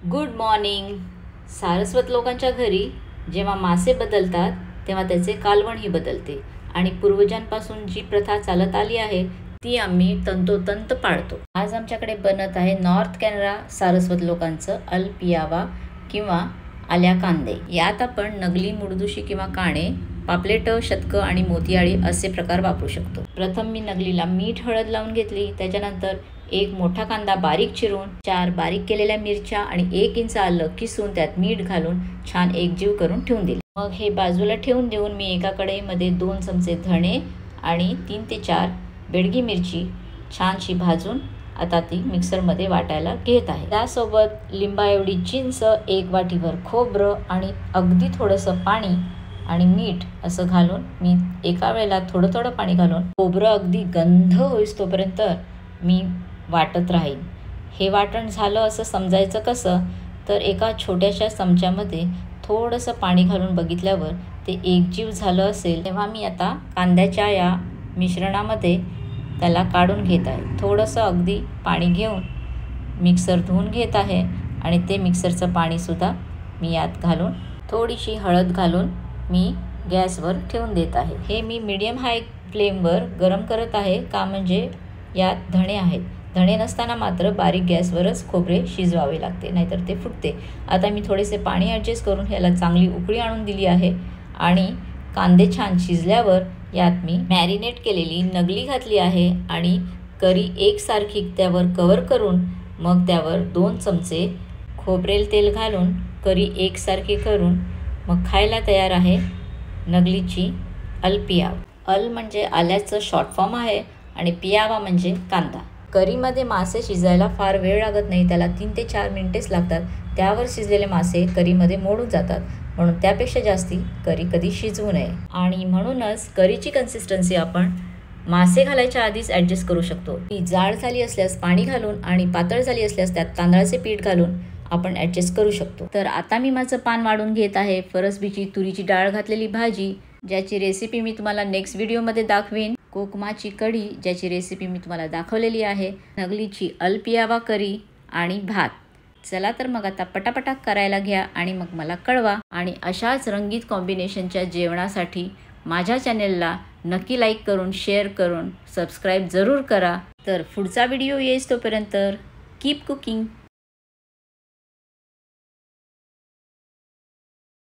Good morning. Saraswat लोकांच्या घरी जेव्हा मासे बदलतात तेव्हा त्याचे कालवणही बदलते आणि पूर्वजांपासून जी प्रथा चालत आली आहे ती आम्ही तंतोतंत पाळतो. आज आमच्याकडे बनत आहे नॉर्थ कॅनरा सारस्वत लोकांचं अल पियावा किंवा आल्या कांदे. यात आपण नगली, मुडदुशी किंवा काणे, पापलेट, शतक आणि मोतियाळी असे प्रकार वापरू शकतो. प्रथम मी नगलीला मीठ हळद लावून घेतली. त्याच्यानंतर एक मोठा कांदा बारीक चिरून, 4 बारीक केलेल्या मिरच्या आणि 1 इंच आलं किसून त्यात मीठ घालून छान एकजीव करून ठेवून दिले. मग हे बाजूला ठेवून देऊन मी एका कढईमध्ये 2 चमचे धणे आणि 3 ते 4 बेडगी मिरची छानशी भाजून आता ती मिक्सरमध्ये वाटायला घेत आहे. त्यासोबत लिंबाएवढी चिंच, 1 वाटीभर खोबरं आणि अगदी थोडंसं पाणी आणि मीठ असं घालून मी एका वेळेला थोडं थोडं पाणी घालून खोबरं अगदी गंध होईस तोपर्यंत मी वाटत राहीन. हे वाटण झालं असं समजायचं कसं, तर एका छोट्याशा चमच्यामध्ये थोडंसं पाणी घालून बघितल्यावर ते एकजीव झालं असेल तेव्हा मी आता कांद्याच्या या मिश्रणामध्ये त्याला काढून घेत आहे. थोडंसं अगदी पाणी घेऊन मिक्सर धुवून घेत आहे आणि ते मिक्सरचं पाणीसुद्धा मी यात घालून थोडीशी हळद घालून मी गॅसवर ठेवून देत आहे. हे मी मीडियम हाय फ्लेमवर गरम करत आहे, का म्हणजे यात धणे आहेत. धणे नसताना मात्र बारीक गॅसवरच खोबरे शिजवावे लागते, नाहीतर ते फुटते. आता मी थोडेसे पाणी ॲडजस्ट करून ह्याला चांगली उकळी आणून दिली आहे आणि कांदे छान शिजल्यावर यात मी मॅरिनेट केलेली नगली घातली आहे आणि करी एकसारखी त्यावर कवर करून मग त्यावर 2 चमचे खोबरेल तेल घालून करी एकसारखी करून मग खायला तयार आहे नगलीची अल पियावा. अल म्हणजे आल्याचं शॉर्ट फॉर्म आहे आणि पियावा म्हणजे कांदा. करीमध्ये मासे शिजायला फार वेळ लागत नाही, त्याला 3 ते 4 मिनिटेच लागतात. त्यावर शिजलेले मासे करीमध्ये मोडून जातात, म्हणून त्यापेक्षा जास्ती करी कधी शिजवू नये. आणि म्हणूनच करीची कन्सिस्टन्सी आपण मासे घालायच्या आधीच ॲडजस्ट करू शकतो. ती जाड झाली असल्यास पाणी घालून आणि पातळ झाली असल्यास त्यात तांदळाचे पीठ घालून आपण ॲडजस्ट करू शकतो. तर आता मी माझं पान वाढून घेत आहे. फरसबीची तुरीची डाळ घातलेली भाजी, ज्याची रेसिपी मी तुम्हाला नेक्स्ट व्हिडिओमध्ये दाखवीन. कोकमाची कढी, ज्याची रेसिपी मी तुम्हाला दाखवलेली आहे. नगलीची अल पियावा करी आणि भात. चला तर मग आता पटापटा करायला घ्या आणि मग मला कळवा. आणि अशाच रंगीत कॉम्बिनेशनच्या जेवणासाठी माझ्या चॅनेलला नक्की लाईक करून, शेअर करून, सबस्क्राईब जरूर करा. तर पुढचा व्हिडिओ येईस तोपर्यंत कीप कुकिंग.